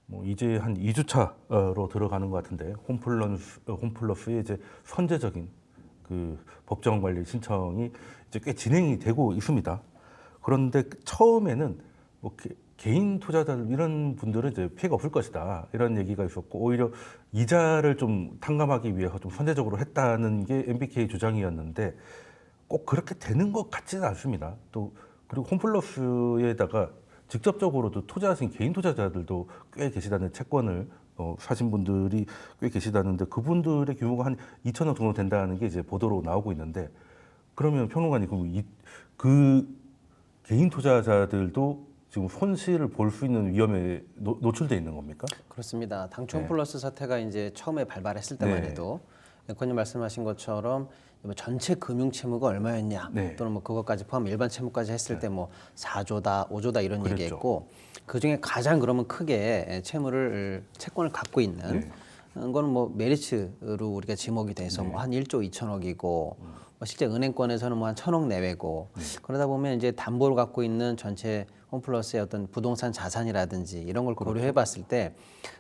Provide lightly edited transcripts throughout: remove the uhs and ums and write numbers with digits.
뭐 이제 한 2주차로 들어가는 것 같은데 홈플러스의 이제 선제적인 그 법정 관리 신청이 이제 꽤 진행이 되고 있습니다. 그런데 처음에는 뭐 개인 투자자들 이런 분들은 이제 피해가 없을 것이다 이런 얘기가 있었고 오히려 이자를 좀 탕감하기 위해서 좀 선제적으로 했다는 게 MBK 주장이었는데 꼭 그렇게 되는 것 같지는 않습니다. 또 그리고 홈플러스에다가 직접적으로도 투자하신 개인 투자자들도 꽤 계시다는 채권을 사신 분들이 꽤 계시다는데 그분들의 규모가 한 2천억 정도 된다는 게 이제 보도로 나오고 있는데 그러면 평론가님 그 개인 투자자들도 지금 손실을 볼 수 있는 위험에 노출돼 있는 겁니까? 그렇습니다. 당초 네. 홈플러스 사태가 이제 처음에 발발했을 때만 네. 해도 앵커님 말씀하신 것처럼 뭐 전체 금융 채무가 얼마였냐 네. 또는 뭐 그것까지 포함 일반 채무까지 했을 때 뭐 4조다, 5조다 이런 그랬죠. 얘기했고 그 중에 가장 그러면 크게 채권을 갖고 있는 네. 거는 뭐 메리츠로 우리가 지목이 돼서 뭐 한 1조 2천억이고 뭐 실제 은행권에서는 뭐 한 1,000억 내외고 그러다 보면 이제 담보를 갖고 있는 전체 홈플러스의 어떤 부동산 자산이라든지 이런 걸 고려해 봤을 때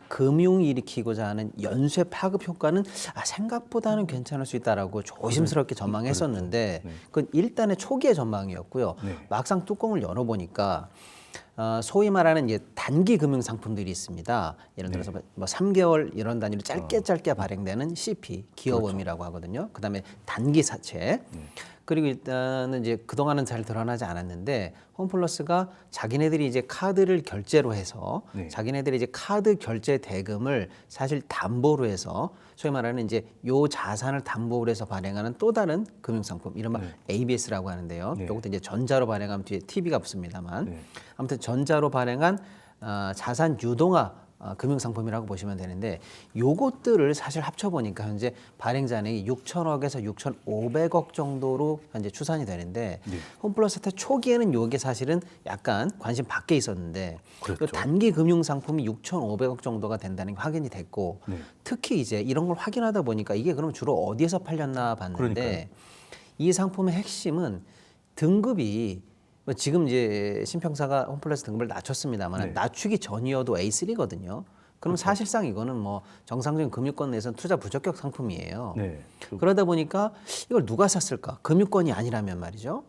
금융이 일으키고자 하는 연쇄 파급 효과는 생각보다는 괜찮을 수 있다라고 조심스럽게 전망했었는데 그건 일단의 초기의 전망이었고요. 네. 막상 뚜껑을 열어보니까 소위 말하는 이제 단기 금융 상품들이 있습니다. 예를 들어서 뭐 3개월 이런 단위로 짧게 발행되는 CP 기업음이라고 하거든요. 그다음에 단기 사채. 그리고 일단은 이제 그동안은 잘 드러나지 않았는데 홈플러스가 자기네들이 이제 카드를 결제로 해서 자기네들이 이제 카드 결제 대금을 사실 담보로 해서 소위 말하는 이제 요 자산을 담보로 해서 발행하는 또 다른 금융 상품 이른바 ABS라고 하는데요. 요것도 이제 전자로 발행하면 뒤에 TV가 붙습니다만 아무튼 전자로 발행한 자산 유동화 금융 상품이라고 보시면 되는데 요것들을 사실 합쳐 보니까 현재 발행 잔액이 6천억에서 6,500억 정도로 현재 추산이 되는데 홈플러스 사태 초기에는 요게 사실은 약간 관심 밖에 있었는데 그렇죠. 요 단기 금융 상품이 6,500억 정도가 된다는 게 확인이 됐고 특히 이제 이런 걸 확인하다 보니까 이게 그럼 주로 어디에서 팔렸나 봤는데 그러니까요. 이 상품의 핵심은 등급이 지금 이제 신평사가 홈플러스 등급을 낮췄습니다만 낮추기 전이어도 A3거든요. 그럼 사실상 이거는 뭐 정상적인 금융권 내에서는 투자 부적격 상품이에요. 네. 그러다 보니까 이걸 누가 샀을까? 금융권이 아니라면 말이죠.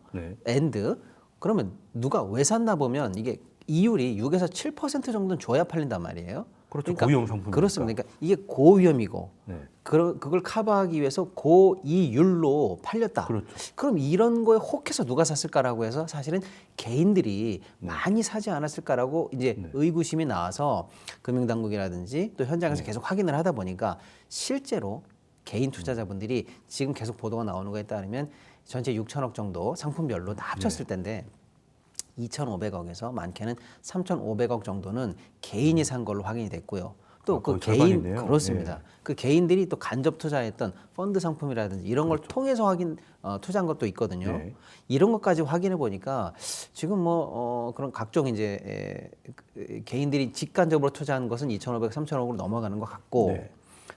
엔드 그러면 누가 왜 샀나 보면 이게 이율이 6에서 7% 정도는 줘야 팔린단 말이에요. 그렇죠. 고위험 상품이니까. 그렇습니다. 그러니까 이게 고위험이고 그걸 커버하기 위해서 고이율로 팔렸다. 그렇죠. 그럼 이런 거에 혹해서 누가 샀을까라고 해서 사실은 개인들이 많이 사지 않았을까라고 이제 의구심이 나와서 금융당국이라든지 또 현장에서 계속 확인을 하다 보니까 실제로 개인 투자자분들이 지금 계속 보도가 나오는 거에 따르면 전체 6천억 정도 상품별로 다 합쳤을 텐데 2,500억에서 많게는 3,500억 정도는 개인이 산 걸로 확인이 됐고요. 또 그 개인 그렇습니다. 그 개인들이 또 간접 투자했던 펀드 상품이라든지 이런 걸 통해서 투자한 것도 있거든요. 이런 것까지 확인해 보니까 지금 뭐 그런 각종 이제 개인들이 직간접으로 투자한 것은 2,500, 3,000억으로 넘어가는 것 같고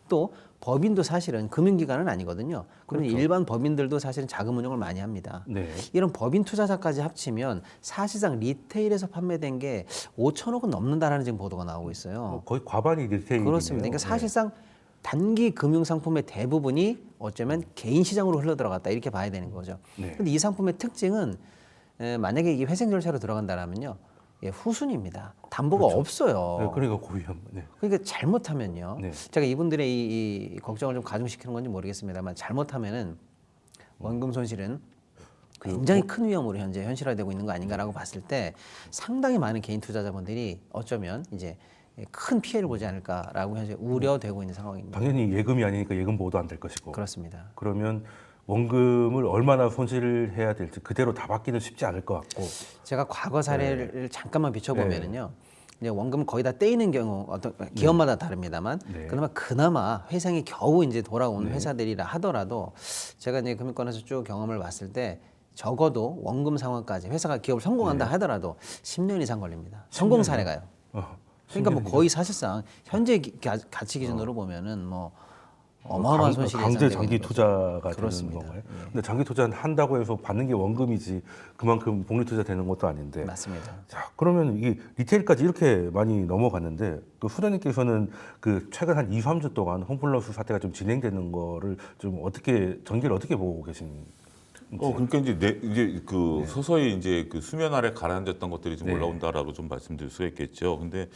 또 법인도 사실은 금융기관은 아니거든요. 그러면 일반 법인들도 사실은 자금 운용을 많이 합니다. 이런 법인 투자자까지 합치면 사실상 리테일에서 판매된 게 5천억은 넘는다라는 지금 보도가 나오고 있어요. 거의 과반이 리테일이네요. 그렇습니다. 그러니까 사실상 단기 금융 상품의 대부분이 어쩌면 개인 시장으로 흘러 들어갔다 이렇게 봐야 되는 거죠. 그런데 이 상품의 특징은 만약에 이게 회생 절차로 들어간다라면요. 후순입니다. 담보가 없어요. 그러니까 고위험. 그러니까 잘못하면요. 제가 이분들의 이 걱정을 좀 가중시키는 건지 모르겠습니다만 잘못하면은 원금 손실은 굉장히 큰 위험으로 현재 현실화되고 있는 거 아닌가라고 봤을 때 상당히 많은 개인 투자자분들이 어쩌면 이제 큰 피해를 보지 않을까라고 현재 우려되고 있는 상황입니다. 당연히 예금이 아니니까 예금 보호도 안 될 것이고. 그렇습니다. 그러면 원금을 얼마나 손실을 해야 될지 그대로 다 받기는 쉽지 않을 것 같고. 제가 과거 사례를 잠깐만 비춰보면은요. 이제 원금을 거의 다 떼이는 경우 어떤 기업마다 다릅니다만 그나마 회생이 겨우 이제 돌아온 회사들이라 하더라도 제가 이제 금융권에서 쭉 경험을 봤을 때 적어도 원금 상황까지 회사가 기업을 성공한다 하더라도 10년 이상 걸립니다. 성공 사례가요. 그러니까 뭐 거의 사실상 현재 가치 기준으로 보면은 뭐 어마어마한 손실이 강제 예상되고 장기 있는 거죠. 투자가 그렇습니다. 되는 건가요? 근데 장기 투자는 한다고 해서 받는 게 원금이지 그만큼 복리 투자 되는 것도 아닌데. 맞습니다. 자, 그러면 이게 리테일까지 이렇게 많이 넘어갔는데 그 수장님께서는 그 최근 한 2, 3주 동안 홈플러스 사태가 좀 진행되는 거를 좀 어떻게 전개를 어떻게 보고 계신지. 그러니까 이제 서서히 이제 그 수면 아래 가라앉았던 것들이 좀 올라온다라고 좀 말씀드릴 수가 있겠죠. 근데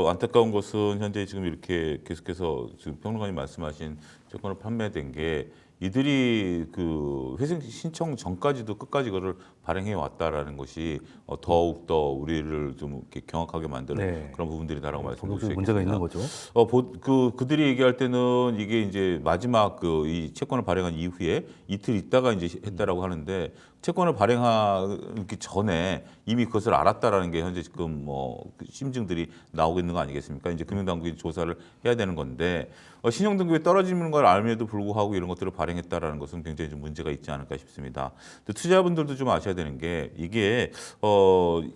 안타까운 것은 현재 지금 이렇게 계속해서 지금 평론가님 말씀하신 채권을 판매된 게 이들이 그 회생 신청 전까지도 끝까지 그거를 발행해 왔다라는 것이 더욱 더 우리를 좀 이렇게 경악하게 만드는 그런 부분들이다라고 말씀드릴 수 있겠습니다. 문제가 있는 거죠. 그들이 얘기할 때는 이게 이제 마지막 이 채권을 발행한 이후에 이틀 있다가 이제 했다라고 하는데 채권을 발행하기 전에 이미 그것을 알았다라는 게 현재 지금 그 심증들이 나오고 있는 거 아니겠습니까? 이제 금융당국이 조사를 해야 되는 건데 신용등급이 떨어지는 걸 알면에도 불구하고 이런 것들을 발행했다라는 것은 굉장히 좀 문제가 있지 않을까 싶습니다. 근데 투자자분들도 좀 아셔야 되는 게 이게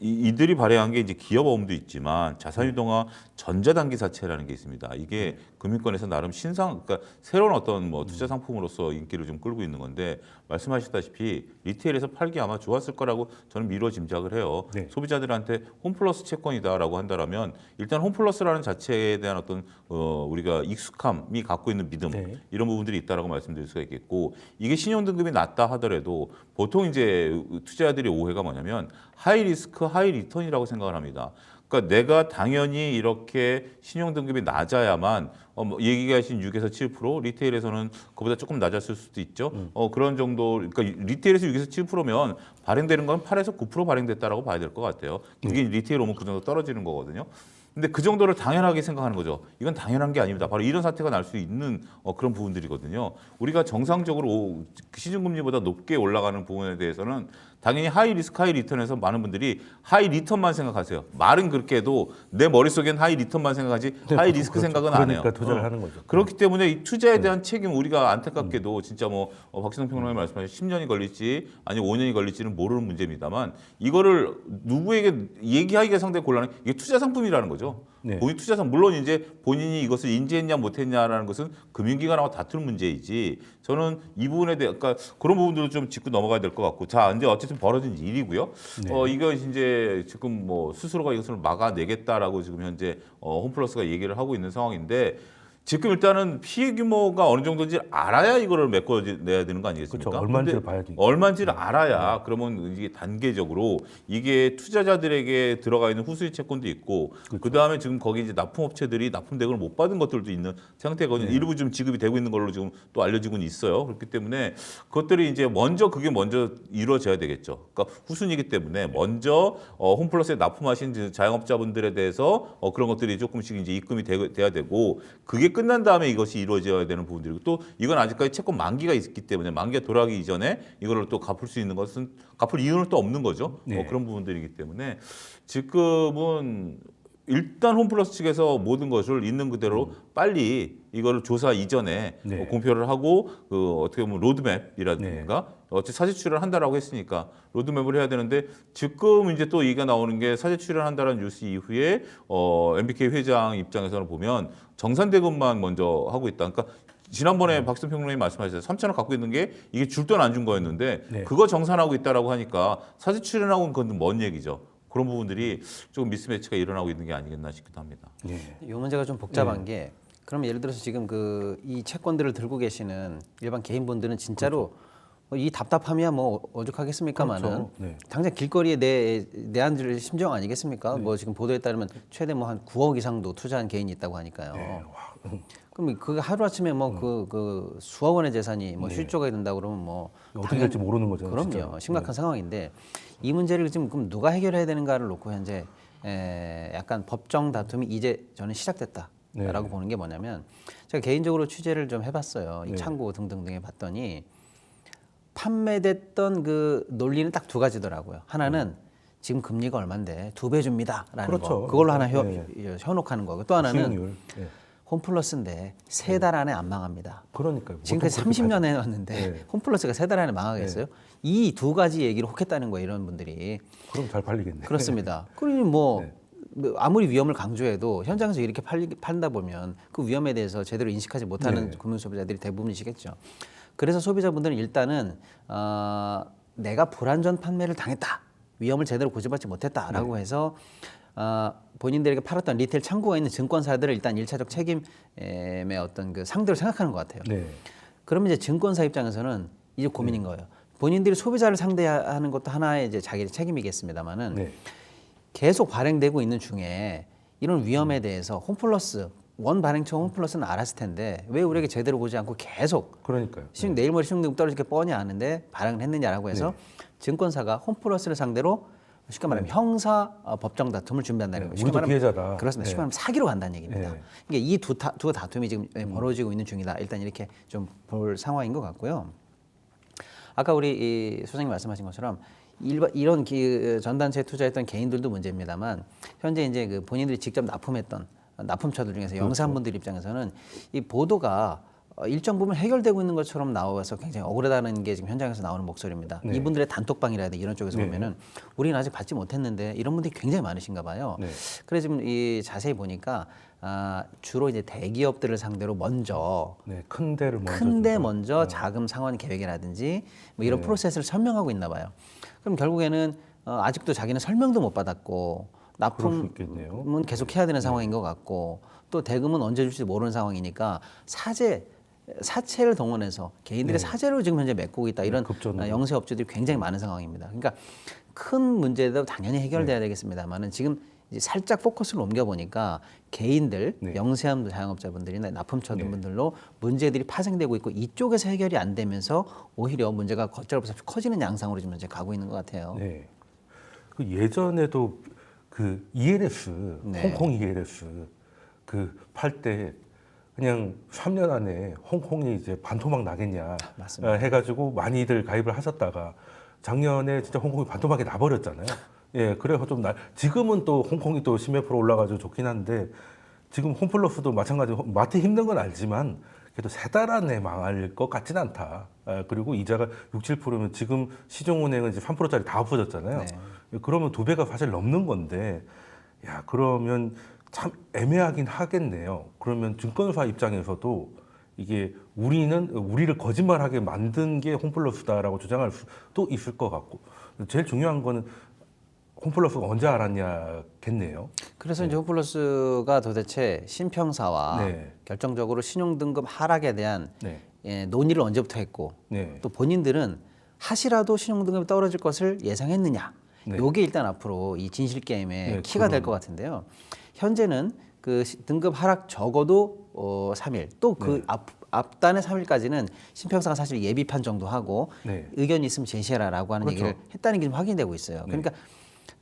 이들이 발행한 게 이제 기업어음도 있지만 자산유동화 전자단기사채라는 게 있습니다. 이게 금융권에서 나름 그러니까 새로운 어떤 투자 상품으로서 인기를 좀 끌고 있는 건데 말씀하셨다시피 리테일에서 팔기 아마 좋았을 거라고 저는 미뤄 짐작을 해요. 네. 소비자들한테 홈플러스 채권이다라고 한다라면 일단 홈플러스라는 자체에 대한 어떤 우리가 익숙함이 갖고 있는 믿음 이런 부분들이 있다라고 말씀드릴 수가 있겠고 이게 신용등급이 낮다 하더라도 보통 이제 투자자들의 오해가 뭐냐면 하이 리스크 하이 리턴이라고 생각을 합니다. 그러니까 내가 당연히 이렇게 신용등급이 낮아야만 얘기하신 6에서 7% 리테일에서는 그보다 조금 낮았을 수도 있죠. 그런 정도 그러니까 리테일에서 6에서 7%면 발행되는 건 8에서 9% 발행됐다라고 봐야 될 것 같아요. 그게 리테일 오면 그 정도 떨어지는 거거든요. 근데 그 정도를 당연하게 생각하는 거죠. 이건 당연한 게 아닙니다. 바로 이런 사태가 날 수 있는 그런 부분들이거든요. 우리가 정상적으로 시중금리보다 높게 올라가는 부분에 대해서는 당연히 하이 리스크 하이 리턴에서 많은 분들이 하이 리턴만 생각하세요. 말은 그렇게 해도 내 머릿속엔 하이 리턴만 생각하지 하이 리스크 생각은 안 해요. 그러니까 투자를 하는 거죠. 그렇기 때문에 이 투자에 대한 책임 우리가 안타깝게도 진짜 박시성 평론가님 말씀하신 10년이 걸릴지 아니면 5년이 걸릴지는 모르는 문제입니다만 이거를 누구에게 얘기하기가 상당히 곤란해. 이게 투자 상품이라는 거죠. 본인 투자상 물론 이제 본인이 이것을 인지했냐 못했냐라는 것은 금융기관하고 다투는 문제이지 저는 이 부분에 대해 그러니까 그런 부분들을 좀 짚고 넘어가야 될 것 같고 자 이제 어쨌든 벌어진 일이고요. 이거 이제 지금 스스로가 이것을 막아내겠다라고 지금 현재 홈플러스가 얘기를 하고 있는 상황인데. 지금 일단은 피해 규모가 어느 정도인지 알아야 이거를 메꿔내야 되는 거 아니겠습니까? 그렇죠. 얼마인지를 봐야지. 얼마인지를 알아야 그러면 이게 단계적으로 이게 투자자들에게 들어가 있는 후수익 채권도 있고 그다음에 지금 거기 이제 납품업체들이 납품 대금을 못 받은 것들도 있는 상태거든요. 일부 좀 지급이 되고 있는 걸로 지금 또 알려지고는 있어요. 그렇기 때문에 그것들이 이제 그게 먼저 이루어져야 되겠죠. 그러니까 후순위이기 때문에 먼저 홈플러스에 납품하신 자영업자분들에 대해서 그런 것들이 조금씩 이제 입금이 돼야 되고 그게 끝난 다음에 이것이 이루어져야 되는 부분들이고 또 이건 아직까지 채권 만기가 있기 때문에 만기가 돌아가기 이전에 이거를 또 갚을 수 있는 것은 갚을 이유는 또 없는 거죠. 그런 부분들이기 때문에 지금은 일단 홈플러스 측에서 모든 것을 있는 그대로 빨리 이거를 조사 이전에 공표를 하고 어떻게 보면 로드맵이라든가 어찌 사실 출연을 한다라고 했으니까 로드맵을 해야 되는데 지금 이제 또 얘기가 나오는 게 사실 출연한다는 뉴스 이후에 MBK 회장 입장에서는 보면 정산 대금만 먼저 하고 있다. 그러니까 지난번에 박수성 평론가님 말씀하셨어요. 3천억 갖고 있는 게 이게 줄 돈 안 준 거였는데 그거 정산하고 있다라고 하니까 사실 출연하고는 그건 먼 얘기죠. 그런 부분들이 조금 미스매치가 일어나고 있는 게 아니겠나 싶기도 합니다. 이 문제가 좀 복잡한 게 그럼 예를 들어서 지금 이 채권들을 들고 계시는 일반 개인분들은 진짜로 이 답답함이야 오죽하겠습니까마는 당장 길거리에 내앉을 심정 아니겠습니까? 지금 보도에 따르면 최대 한 9억 이상도 투자한 개인이 있다고 하니까요. 그럼 그 하루 아침에 그 수억 원의 재산이 실조가 된다 그러면 어떻게 될지 모르는 거죠. 그럼요. 진짜. 심각한 상황인데 이 문제를 지금 그럼 누가 해결해야 되는가를 놓고 현재 약간 법정 다툼이 이제 저는 시작됐다라고 보는 게 뭐냐면 제가 개인적으로 취재를 좀 해봤어요. 이 창고 등등등에 봤더니 판매됐던 그 논리는 딱 두 가지더라고요. 하나는 지금 금리가 얼마인데 2배 줍니다라는 거. 그걸로 하나 현혹하는 거고 또 하나는 수익률. 홈플러스인데 3달 안에 안 망합니다. 그러니까요. 지금까지 30년 해왔는데 홈플러스가 3달 안에 망하겠어요? 이 두 가지 얘기를 혹했다는 거예요. 이런 분들이. 그럼 잘 팔리겠네. 그렇습니다. 그러니 뭐 아무리 위험을 강조해도 현장에서 이렇게 판다 보면 그 위험에 대해서 제대로 인식하지 못하는 네. 금융 소비자들이 대부분이시겠죠. 그래서 소비자분들은 일단은 내가 불안전 판매를 당했다, 위험을 제대로 고지받지 못했다라고 해서 본인들에게 팔았던 리테일 창구가 있는 증권사들을 일단 일차적 책임의 어떤 그 상대로 생각하는 것 같아요. 네. 그러면 이제 증권사 입장에서는 이제 고민인 거예요. 본인들이 소비자를 상대하는 것도 하나의 이제 자기 책임이겠습니다만은 네. 계속 발행되고 있는 중에 이런 위험에 대해서 홈플러스 원 발행처 홈플러스는 알았을 텐데 왜 우리에게 제대로 보지 않고 계속 그러니까요. 내일 모레 신용등급 떨어질 게 뻔히 아는데 발행을 했느냐라고 해서 증권사가 홈플러스를 상대로 쉽게 말하면 형사 법정 다툼을 준비한다는 거예요. 쉽게 우리도 말하면 피해자다. 그렇습니다. 쉽게 말하면 사기로 간다는 얘기입니다. 네. 그러니까 이 두 다툼이 지금 벌어지고 있는 중이다. 일단 이렇게 좀 볼 상황인 것 같고요. 아까 우리 이 소장님 말씀하신 것처럼 이런 전단체에 투자했던 개인들도 문제입니다만 현재 이제 그 본인들이 직접 납품했던 납품처들 중에서 영사분들 입장에서는 이 보도가 일정 부분 해결되고 있는 것처럼 나와서 굉장히 억울하다는 게 지금 현장에서 나오는 목소리입니다. 네. 이분들의 단톡방이라든지 이런 쪽에서 네. 보면은 우리는 아직 받지 못했는데 이런 분들이 굉장히 많으신가 봐요. 네. 그래서 지금 이 자세히 보니까 주로 이제 대기업들을 상대로 먼저 네. 큰 데를 먼저 큰데 준다. 먼저 자금 상환 계획이라든지 뭐 이런 네. 프로세스를 설명하고 있나 봐요. 그럼 결국에는 아직도 자기는 설명도 못 받았고 그럴 수 있겠네요. 납품은 계속 해야 되는 상황인 것 같고 또 대금은 언제 줄지 모르는 상황이니까 사채를 동원해서 개인들의 사재로 지금 현재 메꾸고 있다 이런 급전으로. 영세업주들이 굉장히 많은 상황입니다. 그러니까 큰 문제도 당연히 해결돼야 되겠습니다만은 지금 이제 살짝 포커스를 옮겨 보니까 개인들, 네. 영세한 자영업자분들이나 납품처들 네. 분들로 문제들이 파생되고 있고 이쪽에서 해결이 안 되면서 오히려 문제가 걷잡을 수 없이 커지는 양상으로 지금 현재 가고 있는 것 같아요. 네. 그 예전에도 그 ELS, 네. 홍콩 ELS 그 팔 때 그냥 3년 안에 홍콩이 이제 반토막 나겠냐 맞습니다. 해가지고 많이들 가입을 하셨다가 작년에 진짜 홍콩이 반토막이 나버렸잖아요. 예, 그래서 좀 지금은 또 홍콩이 또 10몇 프로 올라가지고 좋긴 한데 지금 홈플러스도 마찬가지로 마트 힘든 건 알지만 그래도 3달 안에 망할 것 같진 않다. 그리고 이자가 6, 7%면 지금 시중은행은 이제 3%짜리 다 엎어졌잖아요. 네. 그러면 2배가 사실 넘는 건데, 야, 그러면 참 애매하긴 하겠네요. 그러면 증권사 입장에서도 이게 우리를 거짓말하게 만든 게 홈플러스다라고 주장할 수도 있을 것 같고, 제일 중요한 거는 홈플러스가 언제 알았냐겠네요. 그래서 이제 홈플러스가 도대체 신평사와 네. 결정적으로 신용등급 하락에 대한 네. 논의를 언제부터 했고 네. 또 본인들은 하시라도 신용등급이 떨어질 것을 예상했느냐. 네. 요게 일단 앞으로 이 진실 게임의 네, 키가 될 것 같은데요. 현재는 그 등급 하락 적어도 3일 또 그 앞단의 3일까지는 신평사가 사실 예비판 정도 하고 네. 의견이 있으면 제시해라라고 하는 그렇죠. 얘기를 했다는 게 좀 확인되고 있어요. 그러니까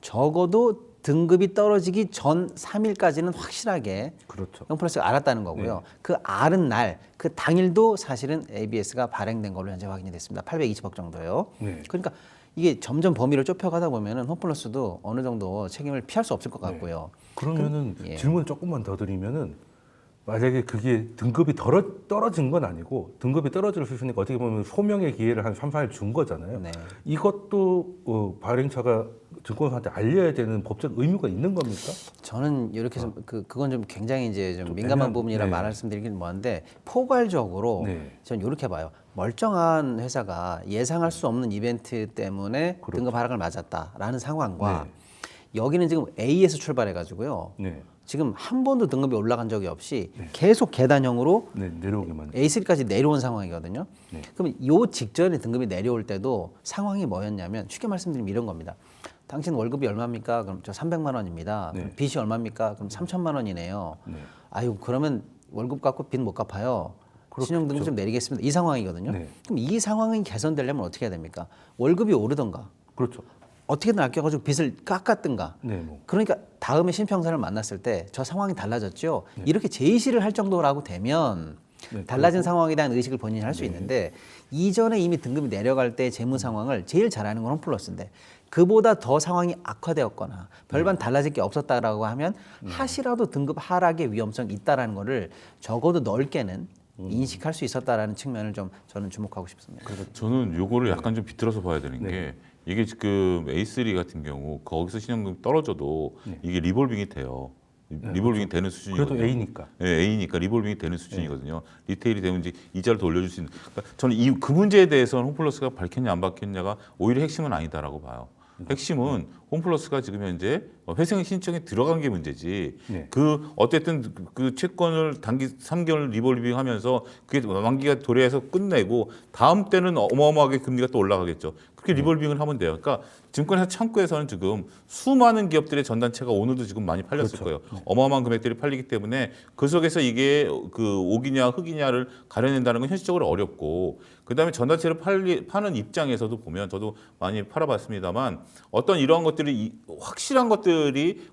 적어도 등급이 떨어지기 전 3일까지는 확실하게 그렇죠. 홈플러스가 알았다는 거고요. 그 알은 날, 그 당일도 사실은 ABS가 발행된 걸로 현재 확인이 됐습니다. 820억 정도요. 네. 그러니까 이게 점점 범위를 좁혀가다 보면은 홈플러스도 어느 정도 책임을 피할 수 없을 것 네. 같고요. 그러면은 예. 질문 조금만 더 드리면은 만약에 그게 등급이 떨어진 건 아니고 등급이 떨어질 수 있으니까 어떻게 보면 소명의 기회를 한 3, 4일 준 거잖아요. 네. 이것도 발행처가 증권사한테 알려야 되는 법적 의무가 있는 겁니까? 저는 이렇게 해서 그건 좀 굉장히 이제 좀 좀 민감한 애매한- 부분이라 네. 말씀드리긴 뭐한데 포괄적으로 네. 저는 이렇게 봐요. 멀쩡한 회사가 예상할 수 없는 이벤트 때문에 그렇죠. 등급 하락을 맞았다라는 상황과 네. 여기는 지금 A에서 출발해 가지고요. 네. 지금 한 번도 등급이 올라간 적이 없이 계속 계단형으로 네, 내려오기만. A3까지 내려온 상황이거든요. 네. 그러면 요 직전에 등급이 내려올 때도 상황이 뭐였냐면 쉽게 말씀드리면 이런 겁니다. 당신 월급이 얼마입니까? 그럼 저 300만 원입니다. 네. 그럼 빚이 얼마입니까? 그럼 3천만 원이네요. 네. 아유 그러면 월급 갖고 빚 못 갚아요. 그렇겠죠. 신용등급 좀 내리겠습니다. 이 상황이거든요. 네. 그럼 이 상황이 개선되려면 어떻게 해야 됩니까? 월급이 오르던가 그렇죠. 어떻게든 아껴가지고 빚을 깎았든가. 네, 뭐. 그러니까 다음에 신평사를 만났을 때 저 상황이 달라졌죠. 네. 이렇게 제의시를 할 정도라고 되면 네, 달라진 상황에 대한 의식을 본인이 할 수 있는데 이전에 이미 등급이 내려갈 때 재무 상황을 제일 잘하는 건 홈플러스인데 그보다 더 상황이 악화되었거나 별반 달라질 게 없었다라고 하면 하시라도 등급 하락의 위험성이 있다라는 거를 적어도 넓게는 인식할 수 있었다라는 측면을 좀 저는 주목하고 싶습니다. 저는 요거를 약간 좀 비틀어서 봐야 되는 게 이게 지금 A3 같은 경우 거기서 신용금 떨어져도 이게 리볼빙이 돼요. 리볼빙이 되는 수준이거든요. 그래도 A니까. 네, A니까 리볼빙이 되는 수준이거든요. 리테일이 되면 이제 이자를 더 올려줄 수 있는. 그러니까 저는 그 문제에 대해서는 홈플러스가 밝혔냐 안 밝혔냐가 오히려 핵심은 아니다라고 봐요. 핵심은 홈플러스가 지금 현재 회생 신청에 들어간 게 문제지. 네. 그 어쨌든 그 채권을 단기 3개월 리볼빙 하면서 그게 만기가 도래해서 끝내고 다음 때는 어마어마하게 금리가 또 올라가겠죠. 그렇게 리볼빙을 하면 돼요. 그러니까 증권회사 창구에서는 지금 수많은 기업들의 전단체가 오늘도 지금 많이 팔렸을 그렇죠. 거예요. 어마어마한 금액들이 팔리기 때문에 그 속에서 이게 그 옥이냐 흑이냐를 가려낸다는 건 현실적으로 어렵고 그다음에 전단체를 파는 입장에서도 보면 저도 많이 팔아봤습니다만 어떤 이러한 것들이 확실한 것들이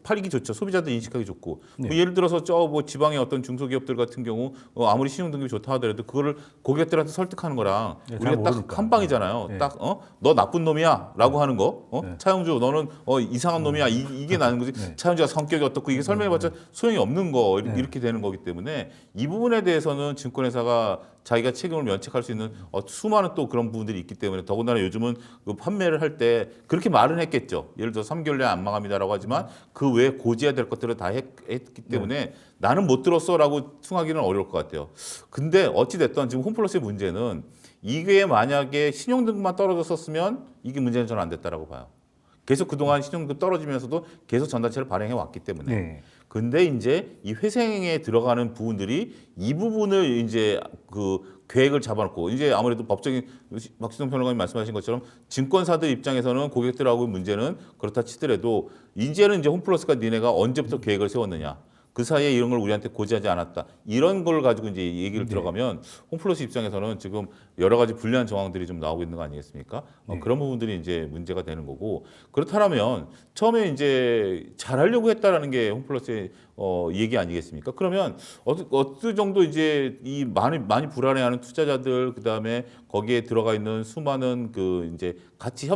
팔리기 좋죠. 소비자들 인식하기 좋고 네. 뭐 예를 들어서 저 뭐 지방의 어떤 중소기업들 같은 경우 아무리 신용등급이 좋다 하더라도 그거를 고객들한테 설득하는 거랑 네, 우리가 잘 딱 모르니까. 한 방이잖아요. 네. 딱 너 나쁜 놈이야라고 하는 거. 네. 차영주 너는 이상한 놈이야. 이게 나는 거지. 네. 차영주가 성격이 어떻고 이게 설명해봤자 소용이 없는 거 네. 이렇게 되는 거기 때문에 이 부분에 대해서는 증권회사가 자기가 책임을 면책할 수 있는 수많은 또 그런 부분들이 있기 때문에 더군다나 요즘은 그 판매를 할 때 그렇게 말은 했겠죠. 예를 들어 3개월 내에 안 망합니다라고 하지만 그 외에 고지해야 될 것들을 다 했기 때문에 나는 못 들었어라고 퉁하기는 어려울 것 같아요. 근데 어찌 됐든 지금 홈플러스의 문제는 이게 만약에 신용등급만 떨어졌었으면 이게 문제는 저는 안 됐다라고 봐요. 계속 그동안 신용등급 떨어지면서도 계속 전단체를 발행해 왔기 때문에. 네. 근데 이제 이 회생에 들어가는 부분들이 이 부분을 이제 그 계획을 잡아놓고 이제 아무래도 법적인 박지성 평론가님 말씀하신 것처럼 증권사들 입장에서는 고객들하고의 문제는 그렇다 치더라도 이제는 이제 홈플러스가 니네가 언제부터 계획을 세웠느냐. 그 사이에 이런 걸 우리한테 고지하지 않았다. 이런 걸 가지고 이제 얘기를 들어가면 홈플러스 입장에서는 지금 여러 가지 불리한 정황들이 좀 나오고 있는 거 아니겠습니까? 그런 부분들이 이제 문제가 되는 거고 그렇다면 처음에 이제 잘하려고 했다라는 게 홈플러스의 얘기 아니겠습니까? 그러면 어느 정도 이제 이 많이 불안해하는 투자자들 그다음에 거기에 들어가 있는 수많은 그 이제 같이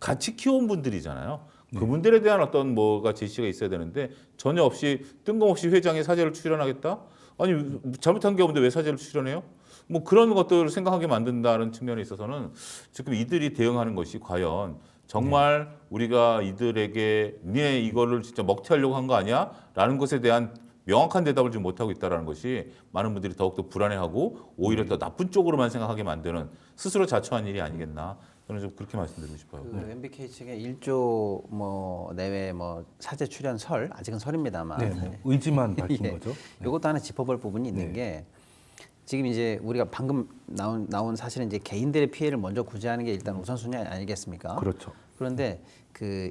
같이 키워온 분들이잖아요. 그분들에 대한 어떤 뭐가 제시가 있어야 되는데 전혀 없이 뜬금없이 회장이 사죄를 출연하겠다? 아니 잘못한 게 없는데 왜 사죄를 출연해요? 뭐 그런 것들을 생각하게 만든다는 측면에 있어서는 지금 이들이 대응하는 것이 과연 정말 우리가 이들에게 니네 이거를 진짜 먹튀하려고 한 거 아니야? 라는 것에 대한 명확한 대답을 지금 못하고 있다는 것이 많은 분들이 더욱더 불안해하고 오히려 더 나쁜 쪽으로만 생각하게 만드는 스스로 자초한 일이 아니겠나. 저는 좀 그렇게 말씀드리고 싶어요. 그 MBK 측의 1조 뭐 내외 뭐 사제 출연 설 아직은 설입니다만 네, 뭐 의지만 밝힌 예. 거죠. 이것도 하나 짚어볼 부분이 있는 게 지금 이제 우리가 방금 나온 사실은 이제 개인들의 피해를 먼저 구제하는 게 일단 우선순위 아니겠습니까? 그렇죠. 그런데 그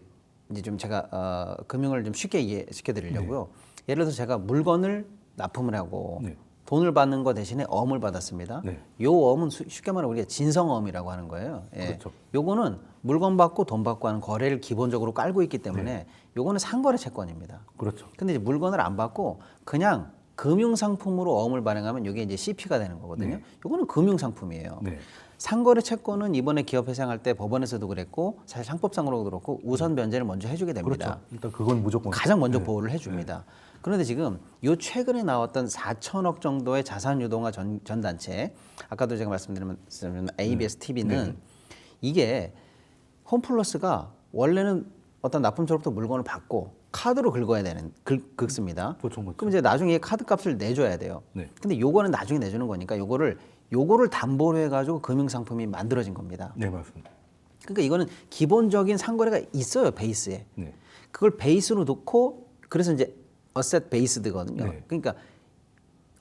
이제 좀 제가 금융을 좀 쉽게 이해시켜 드리려고요. 예를 들어서 제가 물건을 납품을 하고 네. 돈을 받는 거 대신에 어음을 받았습니다. 네. 요 어음은 쉽게 말하면 우리가 진성어음이라고 하는 거예요. 예. 그렇죠. 요거는 물건 받고 돈 받고 하는 거래를 기본적으로 깔고 있기 때문에 요거는 상거래 채권입니다. 그렇죠. 근데 이제 물건을 안 받고 그냥 금융상품으로 어음을 발행하면 이게 이제 CP가 되는 거거든요. 요거는 금융상품이에요. 네. 상거래 채권은 이번에 기업 회생할 때 법원에서도 그랬고 사실 상법상으로도 그렇고 우선 변제를 먼저 해주게 됩니다. 그렇죠. 일단 그건 무조건 가장 먼저 보호를 해줍니다. 그런데 지금 요 최근에 나왔던 4천억 정도의 자산 유동화 전단체, 아까도 제가 말씀드린 ABS TV는 이게 홈플러스가 원래는 어떤 납품처로부터 물건을 받고 카드로 긁습니다. 보통 그렇죠. 그럼 이제 나중에 카드 값을 내줘야 돼요. 네. 근데 요거는 나중에 내주는 거니까 요거를 담보로 해가지고 금융상품이 만들어진 겁니다. 네, 맞습니다. 그러니까 이거는 기본적인 상거래가 있어요, 베이스에. 네. 그걸 베이스로 놓고 그래서 이제 어셋 베이스드거든요. 네. 그러니까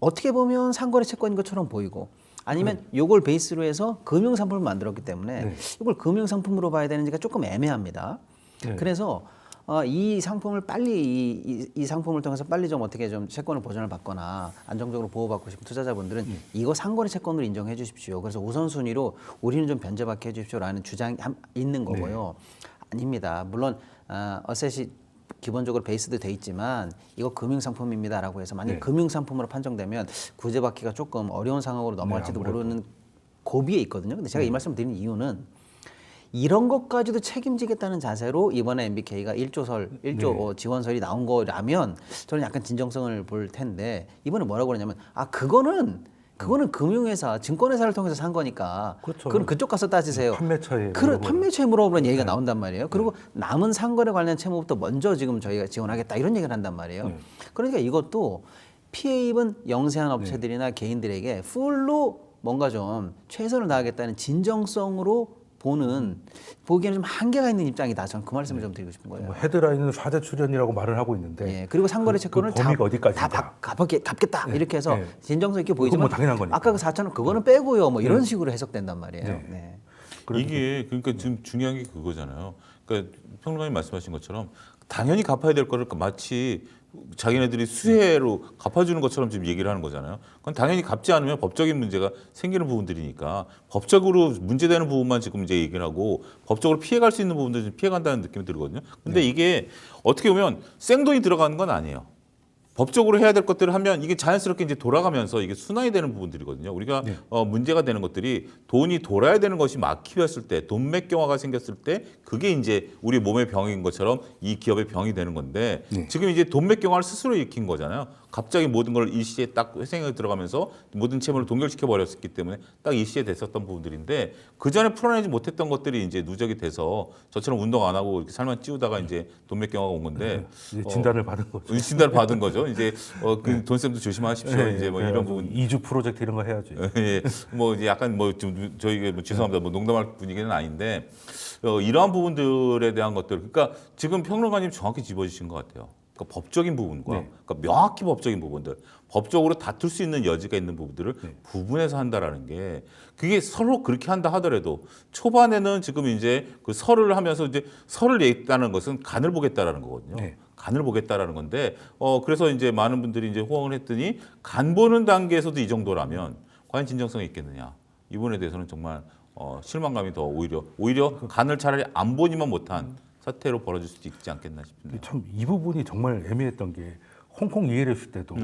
어떻게 보면 상거래 채권인 것처럼 보이고 아니면 요걸 베이스로 해서 금융상품을 만들었기 때문에 네. 이걸 금융상품으로 봐야 되는지가 조금 애매합니다. 네. 그래서 이 상품을 빨리 이 상품을 통해서 빨리 좀 어떻게 좀 채권을 보전을 받거나 안정적으로 보호받고 싶은 투자자분들은 이거 상거래 채권으로 인정해 주십시오. 그래서 우선순위로 우리는 좀 변제받게 해 주십시오라는 주장이 있는 거고요. 아닙니다. 물론 어셋이 기본적으로 베이스도 돼 있지만 이거 금융상품입니다라고 해서 만약 금융상품으로 판정되면 구제받기가 조금 어려운 상황으로 넘어갈지도 모르는 고비에 있거든요. 근데 제가 이 말씀을 드리는 이유는 이런 것까지도 책임지겠다는 자세로 이번에 MBK가 1조 지원설이 나온 거라면 저는 약간 진정성을 볼 텐데 이번에 뭐라고 그러냐면 그거는 그거는 금융회사, 증권회사를 통해서 산 거니까 그렇죠. 그건 그쪽 가서 따지세요. 판매처에 판매처에 물어보는 얘기가 나온단 말이에요. 그리고 남은 상거래 관련 채무부터 먼저 지금 저희가 지원하겠다 이런 얘기를 한단 말이에요. 그러니까 이것도 피해 입은 영세한 업체들이나 개인들에게 풀로 뭔가 좀 최선을 다하겠다는 진정성으로 보기에는 좀 한계가 있는 입장이다. 저는 그 말씀을 좀 드리고 싶은 거예요. 뭐 헤드라인은 사대 출연이라고 말을 하고 있는데 예, 그리고 상거래 채권을 범위가 어디까지인가? 다 갚겠다 이렇게 해서 네. 진정성 있게 그건 보이지만 뭐 당연한 거니까. 아까 그 4천원 그거는 빼고요. 뭐 이런 식으로 해석된단 말이에요. 네. 네. 이게 그러니까 지금 중요한 게 그거잖아요. 그러니까 평론가님 말씀하신 것처럼 당연히 갚아야 될 거를 마치 자기네들이 수혜로 갚아주는 것처럼 지금 얘기를 하는 거잖아요. 그건 당연히 갚지 않으면 법적인 문제가 생기는 부분들이니까 법적으로 문제되는 부분만 지금 이제 얘기를 하고 법적으로 피해갈 수 있는 부분들 좀 피해간다는 느낌이 들거든요. 근데 이게 어떻게 보면 생돈이 들어가는 건 아니에요. 법적으로 해야 될 것들을 하면 이게 자연스럽게 이제 돌아가면서 이게 순환이 되는 부분들이거든요. 우리가 문제가 되는 것들이 돈이 돌아야 되는 것이 막히었을 때, 돈맥경화가 생겼을 때 그게 이제 우리 몸의 병인 것처럼 이 기업의 병이 되는 건데 지금 이제 돈맥경화를 스스로 일으킨 거잖아요. 갑자기 모든 걸 일시에 딱 회생에 들어가면서 모든 채무를 동결시켜 버렸기 때문에 딱 일시에 됐었던 부분들인데 그 전에 풀어내지 못했던 것들이 이제 누적이 돼서 저처럼 운동 안 하고 이렇게 살만 찌우다가 이제 돈맥경화가 온 건데 이제 진단을 받은 거죠. 진단을 받은 거죠. 이제 그 돈쌤도 조심하십시오. 이제 뭐 이런 부분. 이주 프로젝트 이런 거 해야지. 예, 뭐 이제 약간 뭐 좀 저희가 뭐 죄송합니다. 뭐 농담할 분위기는 아닌데 이러한 부분들에 대한 것들. 그러니까 지금 평론가님 정확히 짚어주신 것 같아요. 그러니까 법적인 부분과 그러니까 명확히 법적인 부분들, 법적으로 다툴 수 있는 여지가 있는 부분들을 구분해서 한다라는 게 그게 서로 그렇게 한다 하더라도 초반에는 지금 이제 그 설을 하면서 이제 설을 냈다는 것은 간을 보겠다라는 거거든요. 간을 보겠다라는 건데 그래서 이제 많은 분들이 이제 호응을 했더니 간 보는 단계에서도 이 정도라면 과연 진정성이 있겠느냐 이 부분에 대해서는 정말 실망감이 더 오히려 간을 차라리 안 보니만 못한 사태로 벌어질 수도 있지 않겠나 싶네요. 참 이 부분이 정말 애매했던 게 홍콩 이해했을 때도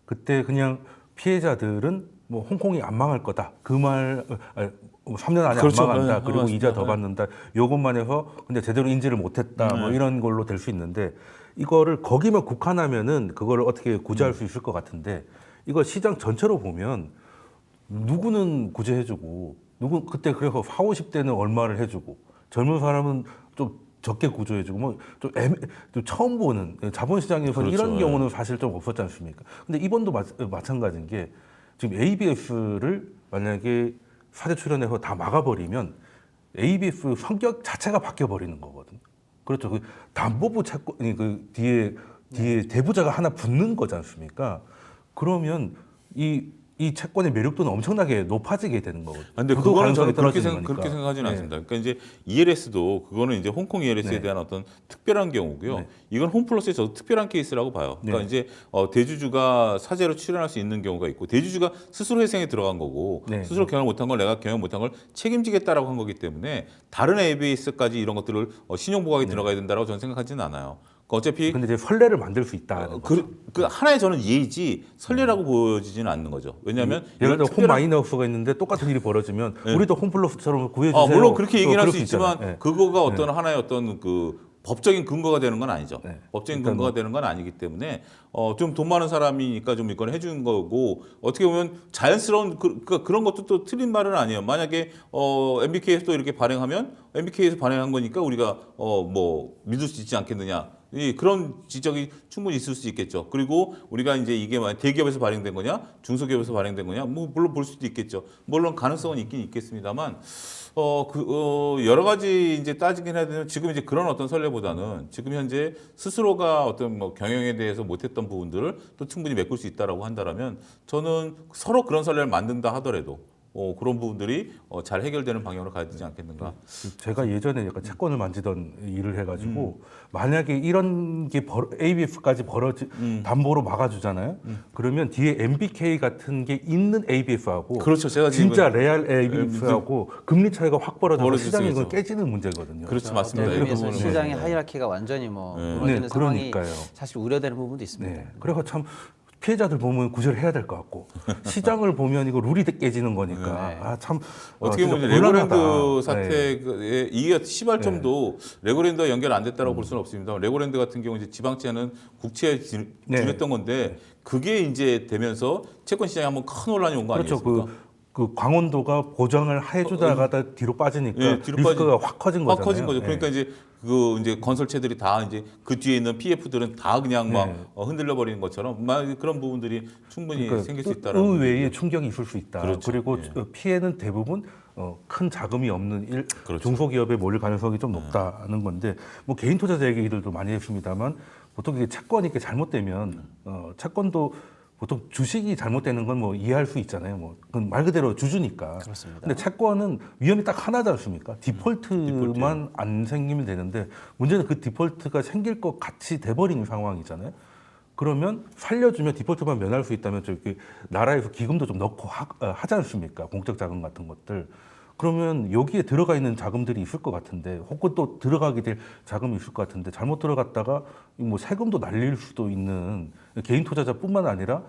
그때 그냥 피해자들은 뭐 홍콩이 안 망할 거다 그 말 3년 안에 그렇죠. 안 망한다 네, 그리고 맞습니다. 이자 더 받는다 요것만 해서 근데 제대로 인지를 못했다 뭐 이런 걸로 될 수 있는데 이거를 거기만 국한하면은 그거를 어떻게 구제할 수 있을 것 같은데 이거 시장 전체로 보면 누구는 구제해주고 누구 그때 그래서 40, 50대는 얼마를 해주고 젊은 사람은 좀 적게 구조해주고 좀 처음 보는 자본시장에서 그렇죠. 이런 경우는 사실 좀 없었지 않습니까? 근데 이번도 마찬가지인 게 지금 ABS를 만약에 사대 출연해서 다 막아버리면 ABS 성격 자체가 바뀌어 버리는 거거든요. 그렇죠. 그 담보부 채권이 그 뒤에 대부자가 하나 붙는 거지 않습니까? 그러면 이 채권의 매력도는 엄청나게 높아지게 되는 거거든요. 근데 부도 그거는 가능성이 저는 떨어지는 거니까. 그렇게 생각하지는 네. 않습니다. 그러니까 이제 ELS도 그거는 이제 홍콩 ELS에 대한 어떤 특별한 경우고요. 이건 홈플러스의 저도 특별한 케이스라고 봐요. 그러니까 이제 대주주가 사재로 출연할 수 있는 경우가 있고 대주주가 스스로 회생에 들어간 거고 스스로 경영 못한 걸 내가 경영 못한 걸 책임지겠다라고 한 거기 때문에 다른 ABS까지 이런 것들을 신용보강에 들어가야 된다라고 저는 생각하지는 않아요. 어차피 근데 이제 선례를 만들 수 있다. 그 하나의 저는 예의지 선례라고 보여지지는 않는 거죠. 왜냐하면 예를 들어 홈 마이너스가 있는데 똑같은 일이 벌어지면 우리도 홈플러스처럼 구해주세요. 물론 그렇게 얘기를 할 수 그럴 있지만 있잖아요. 그거가 어떤 하나의 어떤 그 법적인 근거가 되는 건 아니죠. 법적인 일단 근거가 되는 건 아니기 때문에 좀 돈 많은 사람이니까 좀 이건 해주는 거고 어떻게 보면 자연스러운 그런 것도 또 틀린 말은 아니에요. 만약에 MBK에서 또 이렇게 발행하면 MBK에서 발행한 거니까 우리가 뭐 믿을 수 있지 않겠느냐. 그런 지적이 충분히 있을 수 있겠죠. 그리고 우리가 이제 이게 대기업에서 발행된 거냐, 중소기업에서 발행된 거냐, 뭐 물론 볼 수도 있겠죠. 물론 가능성은 있긴 있겠습니다만, 여러 가지 이제 따지긴 해야 되면 지금 이제 그런 어떤 선례보다는 지금 현재 스스로가 어떤 뭐 경영에 대해서 못했던 부분들을 또 충분히 메꿀 수 있다라고 한다라면 저는 서로 그런 선례를 만든다 하더라도. 그런 부분들이 잘 해결되는 방향으로 가야 되지 않겠는가. 제가 예전에 약간 채권을 만지던 일을 해가지고 만약에 이런 게 ABF까지 담보로 막아주잖아요. 그러면 뒤에 MBK 같은 게 있는 ABF하고 그렇죠. 제가 진짜 레알 ABF하고 금리 차이가 확 벌어져서 벌어질 시장이 수 이건 깨지는 문제거든요. 그렇죠, 어떤 맞습니다. 의미에서 그 시장의 부분은. 하이라키가 완전히 무너지는 상황이 그러니까요. 사실 우려되는 부분도 있습니다. 네. 그래서 참 피해자들 보면 구제를 해야 될 것 같고 시장을 보면 이거 룰이 깨지는 거니까 네. 참 어떻게 진짜 보면 레고랜드 곤란하다. 네. 사태에 이게 시발점도 레고랜드와 연결 안 됐다고 볼 수는 없습니다. 레고랜드 같은 경우 이제 지방채는 국채에 준했던 건데 그게 이제 되면서 채권 시장에 한번 큰 논란이 온 거 그렇죠. 아니겠습니까? 그 강원도가 보장을 해주다가다 뒤로 빠지니까 예, 뒤로 리스크가 확 커진 확 거잖아요. 커진 거죠. 네. 그러니까 이제 그 이제 건설체들이 다 이제 그 뒤에 있는 PF들은 다 그냥 막 네. 흔들려 버리는 것처럼 막 그런 부분들이 충분히 그러니까 생길 수 있다라는 의외의 충격이 있을 수 있다. 그렇죠. 그리고 예. 피해는 대부분 큰 자금이 없는 그렇죠. 중소기업에 몰릴 가능성이 좀 높다는 건데 뭐 개인 투자자 얘기들도 많이 했습니다만 보통 이게 채권이 이렇게 잘못되면 채권도 보통 주식이 잘못되는 건 뭐 이해할 수 있잖아요. 뭐 그건 말 그대로 주주니까. 그렇습니다. 근데 채권은 위험이 딱 하나지 않습니까? 디폴트만 안 생기면 되는데 문제는 그 디폴트가 생길 것 같이 돼버린 상황이잖아요. 그러면 살려주면 디폴트만 면할 수 있다면 저기 나라에서 기금도 좀 넣고 하지 않습니까? 공적 자금 같은 것들. 그러면 여기에 들어가 있는 자금들이 있을 것 같은데 혹은 또 들어가게 될 자금이 있을 것 같은데 잘못 들어갔다가 뭐 세금도 날릴 수도 있는 개인 투자자뿐만 아니라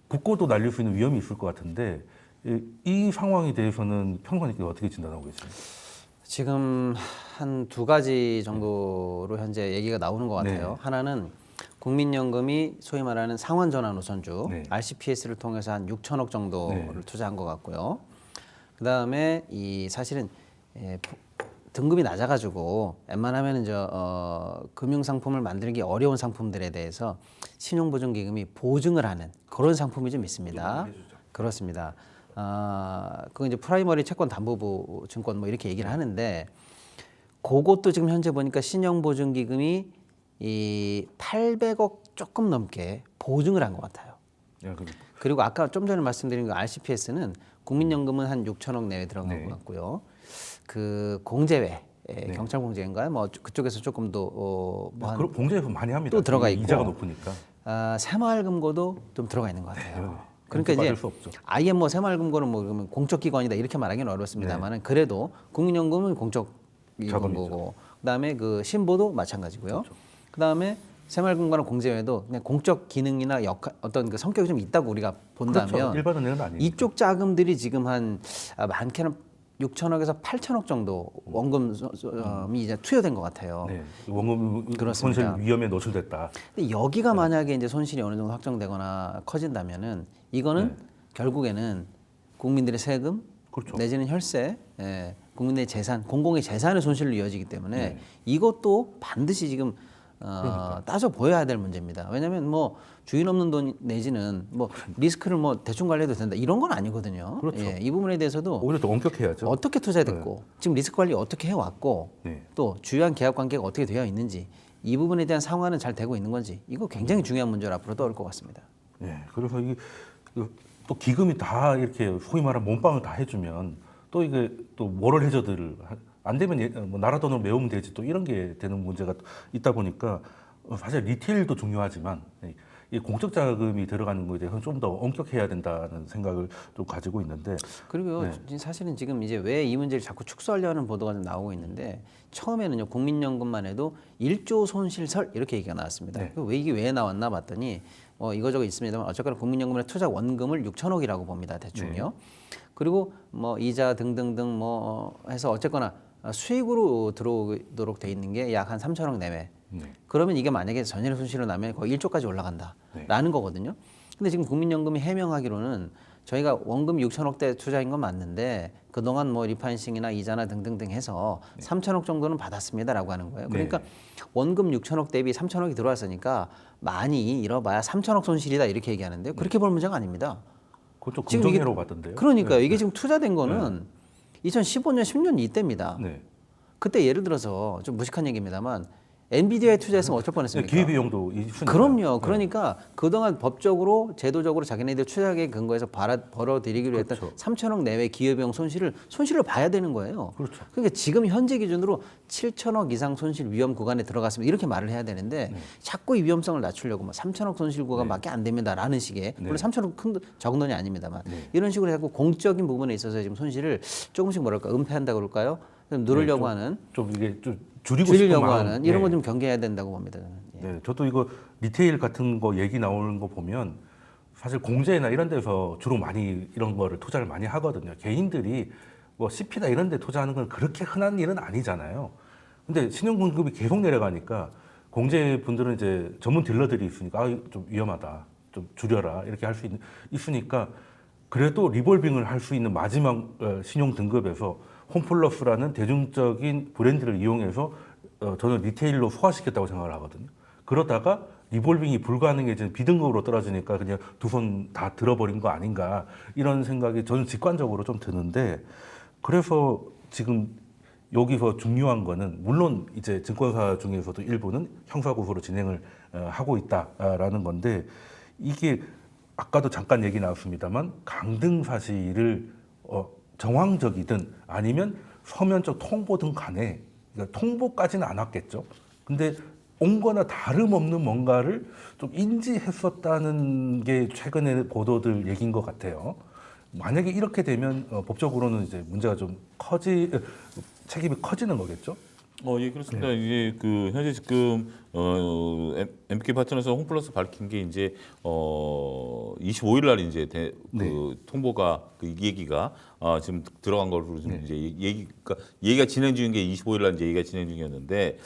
국고도 날릴 수 있는 위험이 있을 것 같은데 이 상황에 대해서는 평론가님께 어떻게 진단하고 계십니까? 지금 한 두 가지 정도로 현재 얘기가 나오는 것 같아요. 네. 하나는 국민연금이 소위 말하는 상환전환우선주 네. RCPS를 통해서 한 6천억 정도를 네. 투자한 것 같고요. 그 다음에 이 사실은 등급이 낮아가지고 웬만하면 금융 상품을 만들기 어려운 상품들에 대해서 신용보증기금이 보증을 하는 그런 상품이 좀 있습니다. 그렇습니다. 그거 이제 프라이머리 채권 담보부 증권 뭐 이렇게 얘기를 하는데 그것도 지금 현재 보니까 신용보증기금이 이 800억 조금 넘게 보증을 한 것 같아요. 야, 그리고 아까 좀 전에 말씀드린 그 RCPS는 국민연금은 한 6천억 내외 들어간 네. 것 같고요. 그 공제회, 네. 경찰 공제인가요? 뭐 그쪽에서 조금 더 그런 공제에서 많이 합니다. 또 들어가 있고. 이자가 높으니까. 새마을금고도 좀 들어가 있는 것 같아요. 그러니까 받을 이제 수 없죠. 아예 뭐 새마을금고는 뭐 그러면 공적기관이다 이렇게 말하기는 어렵습니다만은 그래도 국민연금은 공적기관이고 그다음에 그 신보도 마찬가지고요. 그다음에 새마을금고나 공제회도 그냥 공적 기능이나 역할 어떤 그 성격이 좀 있다고 우리가 본다면 그렇죠. 일반은행은 아니에요. 이쪽 자금들이 지금 한 많게는 6천억에서 8천억 정도 원금이 이제 투여된 것 같아요. 네, 원금 그렇습니다. 손실 위험에 노출됐다. 근데 여기가 만약에 이제 손실이 어느 정도 확정되거나 커진다면은 이거는 결국에는 국민들의 세금 그렇죠. 내지는 혈세, 국민의 재산, 공공의 재산의 손실로 이어지기 때문에 이것도 반드시 지금 따져 보여야 될 문제입니다. 왜냐하면 뭐 주인 없는 돈 내지는 뭐 리스크를 뭐 대충 관리해도 된다 이런 건 아니거든요. 그렇죠. 이 부분에 대해서도 오히려 더 엄격해야죠. 어떻게 투자됐고 지금 리스크 관리 어떻게 해왔고 네. 또 주요한 계약 관계가 어떻게 되어 있는지 이 부분에 대한 상환은 잘 되고 있는 건지 이거 굉장히 중요한 문제로 앞으로 떠올 것 같습니다. 네, 그래서 이게 또 기금이 다 이렇게 소위 말하는 몸빵을 다 해주면 또 이게 또 모럴 해저드를 안 되면 뭐 나라 돈으로 메우면 되지 또 이런 게 되는 문제가 있다 보니까 사실 리테일도 중요하지만 이 공적 자금이 들어가는 거에 대해서는 좀 더 엄격해야 된다는 생각을 좀 가지고 있는데 그리고 사실은 지금 이제 왜 이 문제를 자꾸 축소하려는 보도가 좀 나오고 있는데 처음에는요 국민연금만 해도 1조 손실설 이렇게 얘기가 나왔습니다. 네. 왜 이게 왜 나왔나 봤더니 이거저거 있습니다만 어쨌거나 국민연금의 투자 원금을 6천억이라고 봅니다 대충요. 그리고 뭐 이자 등등등 뭐 해서 어쨌거나 수익으로 들어오도록 돼 있는 게 약 한 3천억 내외. 그러면 이게 만약에 전일 손실로 나면 거의 1조까지 올라간다라는 거거든요. 근데 지금 국민연금이 해명하기로는 저희가 원금 6천억대 투자인 건 맞는데 그동안 뭐 리파이싱이나 이자나 등등등 해서 3천억 정도는 받았습니다라고 하는 거예요. 그러니까 원금 6천억 대비 3천억이 들어왔으니까 많이 잃어봐야 3천억 손실이다 이렇게 얘기하는데요. 그렇게 볼 문제가 아닙니다. 그것도 지금 이게- 긍정해로 받던데요. 그러니까요. 이게 지금 투자된 거는 2015년, 10년 이때입니다. 네. 그때 예를 들어서 좀 무식한 얘기입니다만 엔비디아에 투자했으면 어쩔 뻔했습니까? 기회비용도 있으니까. 그럼요. 그러니까 그동안 법적으로 제도적으로 자기네들 투자액에 근거해서 벌어들이기로 했던 그렇죠. 3천억 내외 기회비용 손실을 봐야 되는 거예요. 그렇죠. 그러니까 지금 현재 기준으로 7천억 이상 손실 위험 구간에 들어갔으면 이렇게 말을 해야 되는데 자꾸 이 위험성을 낮추려고 뭐 3천억 손실 구간밖에 안 됩니다라는 식의 물론 3천억 큰 적은 돈이 아닙니다만 이런 식으로 자꾸 공적인 부분에 있어서 지금 손실을 조금씩 뭐랄까 은폐한다 그럴까요? 좀 누르려고 하는 좀 이게 좀 줄이고 싶은 줄이려고 마음. 하는 이런 네. 거 좀 경계해야 된다고 봅니다. 저는. 예. 네, 저도 이거 리테일 같은 거 얘기 나오는 거 보면 사실 공제나 이런 데서 주로 많이 이런 거를 투자를 많이 하거든요. 개인들이 뭐 CP나 이런 데 투자하는 건 그렇게 흔한 일은 아니잖아요. 근데 신용등급이 계속 내려가니까 공제분들은 이제 전문 딜러들이 있으니까 좀 위험하다, 좀 줄여라 이렇게 할 수 있으니까 그래도 리볼빙을 할 수 있는 마지막 신용등급에서 홈플러스라는 대중적인 브랜드를 이용해서 저는 리테일로 소화시켰다고 생각을 하거든요. 그러다가 리볼빙이 불가능해진 B등급으로 떨어지니까 그냥 두 손 다 들어버린 거 아닌가 이런 생각이 저는 직관적으로 좀 드는데 그래서 지금 여기서 중요한 거는 물론 이제 증권사 중에서도 일부는 형사고소로 진행을 하고 있다라는 건데 이게 아까도 잠깐 얘기 나왔습니다만 강등 사실을 정황적이든 아니면 서면적 통보든 간에 그러니까 통보까지는 안 왔겠죠. 근데 온 거나 다름없는 뭔가를 좀 인지했었다는 게 최근에 보도들 얘기인 것 같아요. 만약에 이렇게 되면 법적으로는 이제 문제가 좀 책임이 커지는 거겠죠. 예, 그렇습니다. 이게 그 현재 지금 MBK 파트너에서 홈플러스 밝힌 게 이제 25일 날 이제 그 통보가 그 얘기가 지금 들어간 걸로 좀 이제 얘기가 진행 중인 게 25일 날 이제 얘기가 진행 중이었는데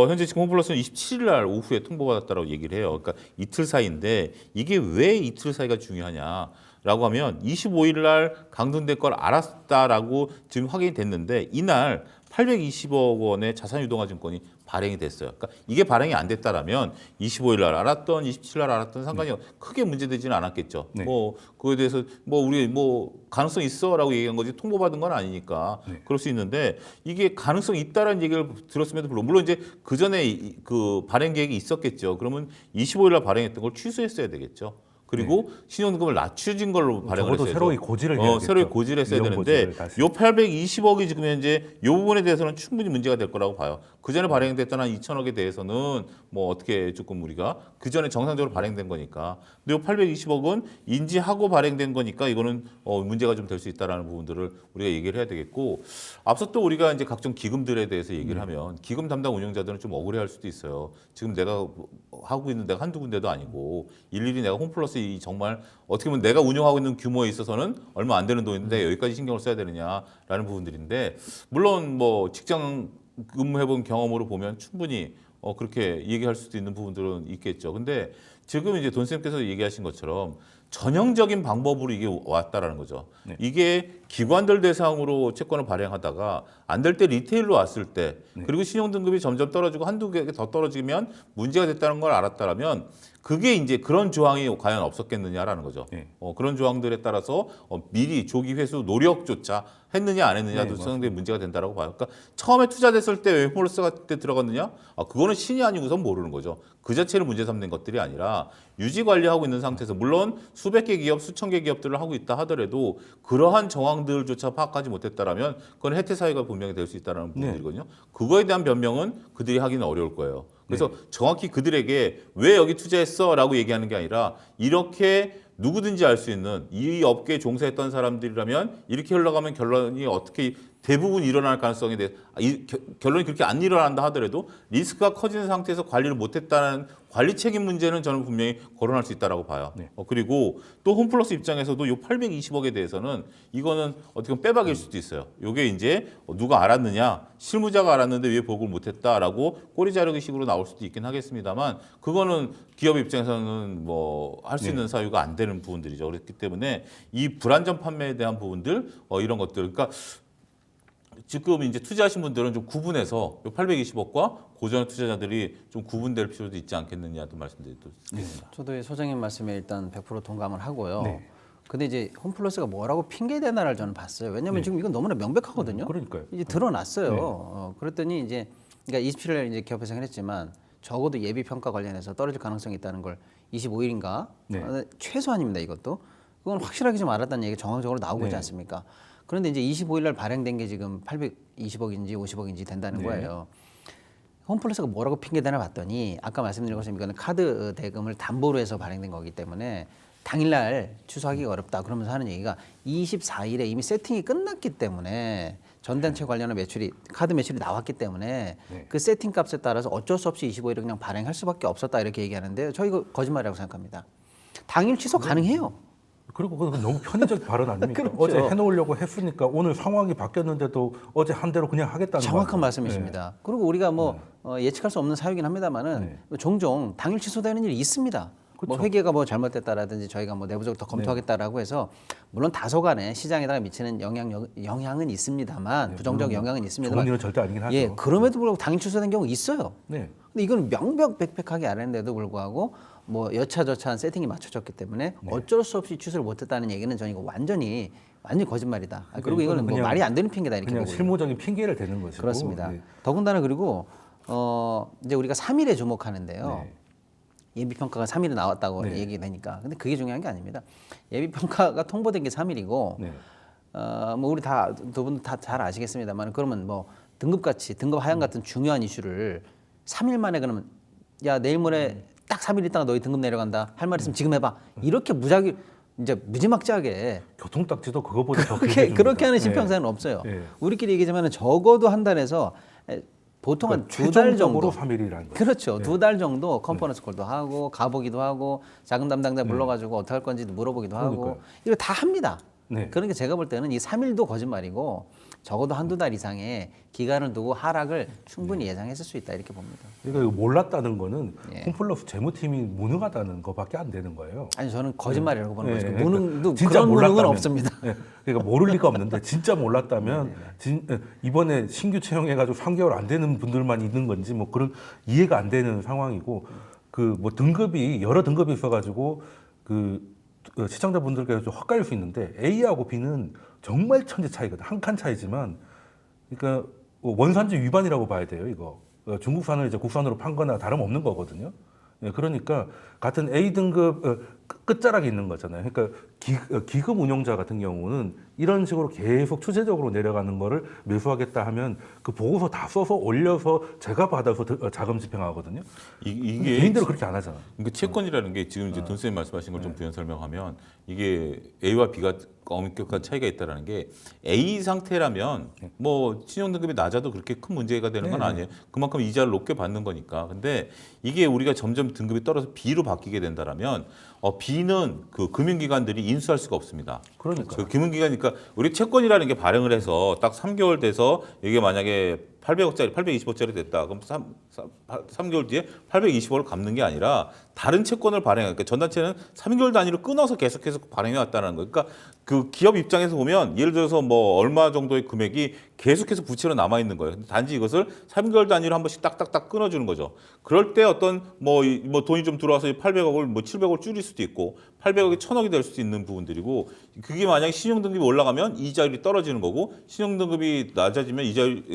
현재 지금 홈플러스는 27일 날 오후에 통보받았다라고 얘기를 해요. 그러니까 이틀 사이인데 이게 왜 이틀 사이가 중요하냐? 라고 하면 25일 날 강등될 걸 알았다라고 지금 확인이 됐는데 이날 820억 원의 자산유동화증권이 발행이 됐어요. 그러니까 이게 발행이 안 됐다라면 25일 날 알았던 27일 날 알았던 상관이 크게 문제되지는 않았겠죠. 네. 뭐 그거에 대해서 뭐 우리 뭐 가능성 있어라고 얘기한 거지 통보받은 건 아니니까 그럴 수 있는데 이게 가능성 있다라는 얘기를 들었음에도 물론 이제 그 전에 그 발행 계획이 있었겠죠. 그러면 25일 날 발행했던 걸 취소했어야 되겠죠. 그리고 신용등급을 낮춰진 걸로 발행을 했어요. 새로이 고지를 해야겠죠. 새로이 고지를 했어야 되는데 요 820억이 지금 현재 요 부분에 대해서는 충분히 문제가 될 거라고 봐요. 그 전에 발행됐던 한 2천억에 대해서는 뭐 어떻게 조금 우리가 그 전에 정상적으로 발행된 거니까. 근데 요 820억은 인지하고 발행된 거니까 이거는 문제가 좀 될 수 있다라는 부분들을 우리가 얘기를 해야 되겠고 앞서 또 우리가 이제 각종 기금들에 대해서 얘기를 하면 기금 담당 운영자들은 좀 억울해할 수도 있어요. 지금 내가 하고 있는 데가 한두 군데도 아니고 일일이 내가 홈플러스 이 정말 어떻게 보면 내가 운영하고 있는 규모에 있어서는 얼마 안 되는 돈인데 여기까지 신경을 써야 되느냐라는 부분들인데 물론 뭐 직장 근무해본 경험으로 보면 충분히 그렇게 얘기할 수도 있는 부분들은 있겠죠. 근데 지금 이제 돈쌤께서 얘기하신 것처럼 전형적인 방법으로 이게 왔다라는 거죠. 네. 이게 기관들 대상으로 채권을 발행하다가 안 될 때 리테일로 왔을 때 그리고 신용등급이 점점 떨어지고 한두 개 더 떨어지면 문제가 됐다는 걸 알았다라면 그게 이제 그런 조항이 과연 없었겠느냐라는 거죠. 네. 그런 조항들에 따라서 미리 조기 회수 노력조차 했느냐 안 했느냐도 네, 상당히 문제가 된다라고 봐요. 그러니까 처음에 투자됐을 때 왜 홈플러스가 그때 들어갔느냐? 그거는 신이 아니고선 모르는 거죠. 그 자체를 문제 삼는 것들이 아니라 유지 관리하고 있는 상태에서 물론 수백 개 기업, 수천 개 기업들을 하고 있다 하더라도 그러한 정황들조차 파악하지 못했다라면 그건 혜택 사유가 분명히 될 수 있다는 부분이거든요. 그거에 대한 변명은 그들이 하기는 어려울 거예요. 그래서 정확히 그들에게 왜 여기 투자했어라고 얘기하는 게 아니라 이렇게 누구든지 알 수 있는 이 업계에 종사했던 사람들이라면 이렇게 흘러가면 결론이 어떻게 대부분 일어날 가능성에 대해 결론이 그렇게 안 일어난다 하더라도 리스크가 커지는 상태에서 관리를 못했다는 관리 책임 문제는 저는 분명히 거론할 수 있다라고 봐요. 네. 그리고 또 홈플러스 입장에서도 요 820억에 대해서는 이거는 어떻게 보면 빼박일 수도 있어요. 요게 이제 누가 알았느냐, 실무자가 알았는데 왜 보고를 못했다라고 꼬리 자르기 식으로 나올 수도 있긴 하겠습니다만 그거는 기업 입장에서는 뭐 할 수 있는 사유가 안 되는 부분들이죠. 그렇기 때문에 이 불안전 판매에 대한 부분들 이런 것들 그러니까. 지금 이제 투자하신 분들은 좀 구분해서 820억과 고전 투자자들이 좀 구분될 필요도 있지 않겠느냐도 말씀드리겠습니다. 저도 이 소장님 말씀에 일단 100% 동감을 하고요. 네. 근데 이제 홈플러스가 뭐라고 핑계 대나를 저는 봤어요. 왜냐하면 지금 이건 너무나 명백하거든요. 그러니까요. 이제 드러났어요. 그랬더니 이제 그러니까 27일 이제 기업 회생을 했지만 적어도 예비 평가 관련해서 떨어질 가능성이 있다는 걸 25일인가 최소한입니다. 이것도 그건 확실하게 좀 알았다는 얘기가 정황적으로 나오고 있지 않습니까? 그런데 이제 25일 날 발행된 게 지금 820억인지 50억인지 된다는 거예요. 홈플러스가 뭐라고 핑계대나 봤더니 아까 말씀드린 것처럼 이거는 카드 대금을 담보로 해서 발행된 거기 때문에 당일날 취소하기가 어렵다 그러면서 하는 얘기가 24일에 이미 세팅이 끝났기 때문에 전단체 관련한 매출이 카드 매출이 나왔기 때문에 그 세팅 값에 따라서 어쩔 수 없이 25일에 그냥 발행할 수밖에 없었다 이렇게 얘기하는데 저 이거 거짓말이라고 생각합니다. 당일 취소 가능해요. 그리고 그건 너무 편의적 발언 아닙니까? 그렇죠. 어제 해놓으려고 했으니까 오늘 상황이 바뀌었는데도 어제 한 대로 그냥 하겠다는 정확한 거 아니에요? 말씀이십니다. 그리고 우리가 뭐 예측할 수 없는 사유긴 합니다만은 종종 당일 취소되는 일이 있습니다. 뭐 회계가 뭐 잘못됐다라든지 저희가 뭐 내부적으로 더 검토하겠다라고 해서 물론 다소간에 시장에다가 미치는 영향은 있습니다만 부정적 영향은 있습니다만 좋은 일은 절대 아니긴 하죠. 예, 그럼에도 불구하고 당일 취소된 경우 있어요. 네. 근데 이건 명명백백하게 알았는데도 불구하고 뭐 여차저차한 세팅이 맞춰졌기 때문에 어쩔 수 없이 취소를 못했다는 얘기는 저는 이거 완전히 거짓말이다. 그리고 이거는 뭐 그냥 말이 안 되는 핑계다 이렇게 그냥 보고요. 실무적인 핑계를 대는 것이고. 그렇습니다. 네. 더군다나 그리고 이제 우리가 3일에 주목하는데요. 네. 예비 평가가 3일에 나왔다고 네. 얘기되니까. 근데 그게 중요한 게 아닙니다. 예비 평가가 통보된 게 3일이고 네. 뭐 우리 두 분 다 잘 아시겠습니다만 그러면 뭐 등급 하향 같은 중요한 이슈를 3일 만에 그러면 야 내일 모레 딱 3일 있다가 너희 등급 내려간다 할 말 있으면 지금 해봐 이렇게 이제 무지막지하게 교통딱지도 그거보다 더 길게 줍니다. 그렇게 하는 심평사는 없어요. 네. 우리끼리 얘기하자면 적어도 한 달에서 보통 한 그러니까 2달 정도. 최종적으로 3일이라는 거죠. 그렇죠. 2달 정도 컨퍼런스 콜도 하고 가보기도 하고 자금 담당자 불러가지고 어떻게 할 건지도 물어보기도 하고 그러니까요. 이거 다 합니다. 네. 그러니까 제가 볼 때는 이 3일도 거짓말이고 적어도 한두 달 이상의 기간을 두고 하락을 충분히 예상했을 수 있다 이렇게 봅니다. 그러니까 이거 몰랐다는 거는 예. 홈플러스 재무팀이 무능하다는 거밖에 안 되는 거예요. 아니 저는 거짓말이라고 보는 거죠. 네, 무능도 진짜 그런 무능은 몰랐다면. 없습니다. 네, 그러니까 모를 리가 없는데 진짜 몰랐다면 이번에 신규 채용해가지고 3개월 안 되는 분들만 있는 건지 뭐 그런 이해가 안 되는 상황이고 그 뭐 등급이 여러 등급이 있어가지고 그 시청자분들께서 좀 헛갈릴 수 있는데 A하고 B는 정말 천지 차이거든. 한 칸 차이지만 그러니까 원산지 위반이라고 봐야 돼요. 이거 중국산을 이제 국산으로 판 거나 다름없는 거거든요. 예, 그러니까 같은 A 등급 끝자락에 있는 거잖아요. 그러니까 기금 운용자 같은 경우는 이런 식으로 계속 추세적으로 내려가는 거를 매수하겠다 하면 그 보고서 다 써서 올려서 제가 받아서 자금 집행하거든요. 이게 개인들은 그렇게 안 하잖아. 그러니까 채권이라는 게 지금 이제 돈 쌤이 말씀하신 걸 좀 부연 설명하면 이게 A와 B가 엄격한 차이가 있다라는 게 A 상태라면 뭐 신용 등급이 낮아도 그렇게 큰 문제가 되는 건 아니에요. 그만큼 이자를 높게 받는 거니까. 근데 이게 우리가 점점 등급이 떨어져 B로 바뀌게 된다라면 B는 그 금융기관들이 인수할 수가 없습니다. 그러니까. 그 금융기관이니까 우리 채권이라는 게 발행을 해서 딱 3개월 돼서 이게 만약에 800억짜리, 820억짜리 됐다. 그럼 3개월 뒤에 820억을 갚는 게 아니라 다른 채권을 발행하니까 전단체는 3개월 단위로 끊어서 계속해서 발행해 왔다는 거예요. 그러니까 그 기업 입장에서 보면 예를 들어서 뭐 얼마 정도의 금액이 계속해서 부채로 남아 있는 거예요. 근데 단지 이것을 3개월 단위로 한 번씩 딱딱딱 끊어주는 거죠. 그럴 때 어떤 뭐 돈이 좀 들어와서 800억을 뭐 700억을 줄일 수도 있고 800억이 1000억이 될 수도 있는 부분들이고 그게 만약에 신용등급이 올라가면 이자율이 떨어지는 거고 신용등급이 낮아지면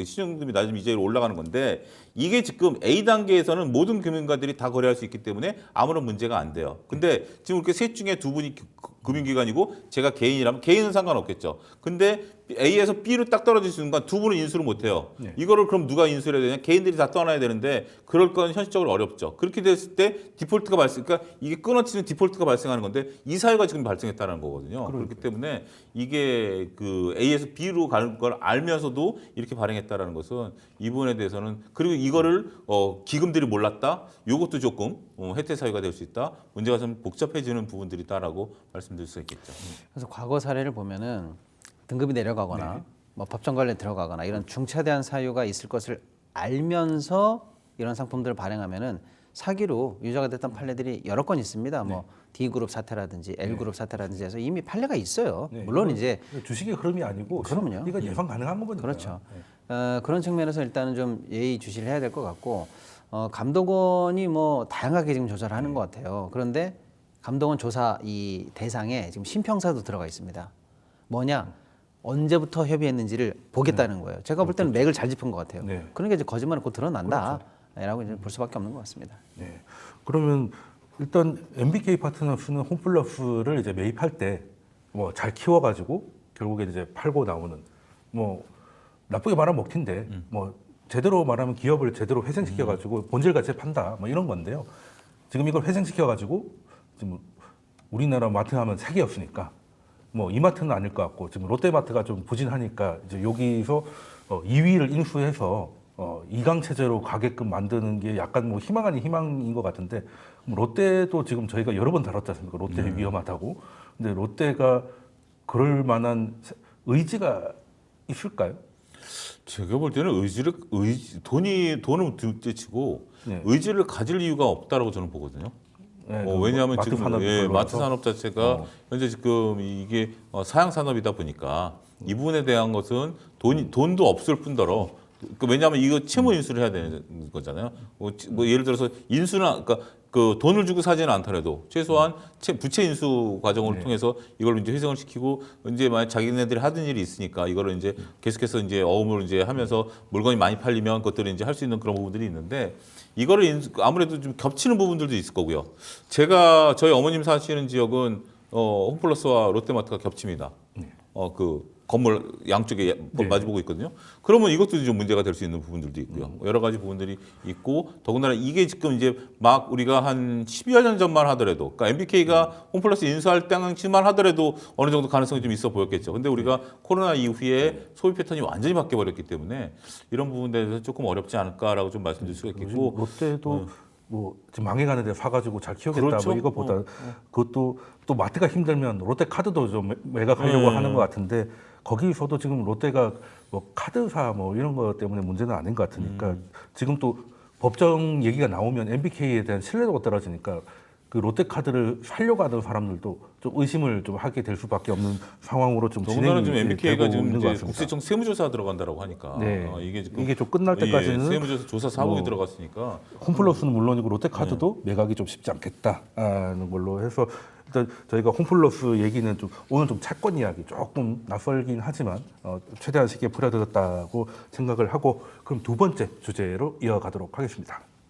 신용등급이 낮으면 이자율이 올라가는 건데 이게 지금 A 단계에서는 모든 금융가들이 다 거래할 수 있기 때문에 아무런 문제가 안 돼요. 근데 지금 이렇게 셋 중에 두 분이 금융기관이고 제가 개인이라면 개인은 상관없겠죠. 근데 A에서 B로 딱 떨어질 순간 두 분은 인수를 못 해요. 네. 이거를 그럼 누가 인수를 해야 되냐? 개인들이 다 떠나야 되는데 그럴 건 현실적으로 어렵죠. 그렇게 됐을 때 디폴트가 그러니까 이게 끊어지는 디폴트가 발생하는 건데 이 사유가 지금 발생했다는 거거든요. 그렇기 때문에 이게 그 A에서 B로 가는 걸 알면서도 이렇게 발행했다라는 것은 이 부분에 대해서는 그리고 이거를 기금들이 몰랐다. 이것도 조금 혜택 사유가 될 수 있다. 문제가 좀 복잡해지는 부분들이다라고 말씀드릴 수 있겠죠. 그래서 과거 사례를 보면은 등급이 내려가거나 뭐 법정 관리에 들어가거나 이런 중차대한 사유가 있을 것을 알면서 이런 상품들을 발행하면은 사기로 유죄가 됐던 판례들이 여러 건 있습니다. 뭐 D그룹 사태라든지 L그룹 사태라든지 해서 이미 판례가 있어요. 네, 물론 이건 이제 주식의 흐름이 아니고 그럼요. 이건 예상 가능한 거니까. 그렇죠. 그런 측면에서 일단은 좀 예의주시를 해야 될 것 같고 감독원이 뭐 다양하게 지금 조사를 하는 것 같아요. 그런데 감독원 조사 이 대상에 지금 신평사도 들어가 있습니다. 뭐냐? 언제부터 협의했는지를 보겠다는 거예요. 제가 볼 때는 맥을 잘 짚은 것 같아요. 네. 그러니까 이제 거짓말은 곧 드러난다라고 이제 볼 수밖에 없는 것 같습니다. 네. 그러면 일단 MBK 파트너스는 홈플러스를 이제 매입할 때 뭐 잘 키워가지고 결국에 이제 팔고 나오는 뭐 나쁘게 말하면 먹튀인데 뭐 제대로 말하면 기업을 제대로 회생시켜가지고 본질 가치에 판다 뭐 이런 건데요. 지금 이걸 회생시켜가지고 지금 우리나라 마트 하면 세 개였으니까 뭐 이마트는 아닐 것 같고 지금 롯데마트가 좀 부진하니까 이제 여기서 2위를 인수해서 2강 체제로 가게끔 만드는 게 약간 뭐 희망 아닌 희망인 것 같은데 롯데도 지금 저희가 여러 번 다뤘지 않습니까? 롯데 위험하다고. 근데 롯데가 그럴 만한 의지가 있을까요? 제가 볼 때는 돈은 둘째치고 네. 의지를 가질 이유가 없다라고 저는 보거든요. 네, 왜냐하면 마트 지금 산업이 마트 걸러서. 산업 자체가 현재 지금 이게 사양 산업이다 보니까 이 부분에 대한 것은 돈도 없을 뿐더러 왜냐하면 이거 채무 인수를 해야 되는 거잖아요. 뭐 예를 들어서 인수나 그러니까 그 돈을 주고 사지는 않더라도 최소한 부채 인수 과정을 통해서 이걸 이제 회생을 시키고 이제 만약 자기네들이 하던 일이 있으니까 이거를 이제 계속해서 이제 어음을 이제 하면서 물건이 많이 팔리면 그것들을 이제 할 수 있는 그런 부분들이 있는데 이거를 아무래도 좀 겹치는 부분들도 있을 거고요. 저희 어머님 사시는 지역은 홈플러스와 롯데마트가 겹칩니다. 그 건물 양쪽에 마주보고 있거든요. 그러면 이것도 좀 문제가 될 수 있는 부분들도 있고요. 여러 가지 부분들이 있고 더군다나 이게 지금 이제 막 우리가 한 10여 년 전만 하더라도 그러니까 MBK가 홈플러스 인수할 당시만 하더라도 어느 정도 가능성이 좀 있어 보였겠죠. 근데 우리가 코로나 이후에 소비 패턴이 완전히 바뀌어 버렸기 때문에 이런 부분에 대해서 조금 어렵지 않을까라고 좀 말씀드릴 수가 있겠고 롯데도 뭐 지금 망해가는데 사가지고 잘 키우겠다 그렇죠. 뭐 이것보다 그것도 또 마트가 힘들면 롯데 카드도 좀 매각하려고 하는 것 같은데 거기서도 지금 롯데가 뭐 카드사 뭐 이런 것 때문에 문제는 아닌 것 같으니까 지금 또 법정 얘기가 나오면 MBK에 대한 신뢰도가 떨어지니까 그 롯데 카드를 살려고 하는 사람들도 좀 의심을 좀 하게 될 수밖에 없는 상황으로 좀 더군다나 진행이 지금 되고 MBK가 지금 있는 것 이제 같습니다. 국세청 세무조사 들어간다라고 하니까 네. 이게 이게 좀 끝날 때까지는 세무조사 조사 사국이 뭐 들어갔으니까 홈플러스는 물론이고 롯데카드도 매각이 좀 쉽지 않겠다는 걸로 해서 일단 저희가 홈플러스 얘기는 좀 오늘 좀 채권 이야기 조금 낯설긴 하지만 최대한 쉽게 풀어드렸다고 생각을 하고 그럼 두 번째 주제로 이어가도록 하겠습니다.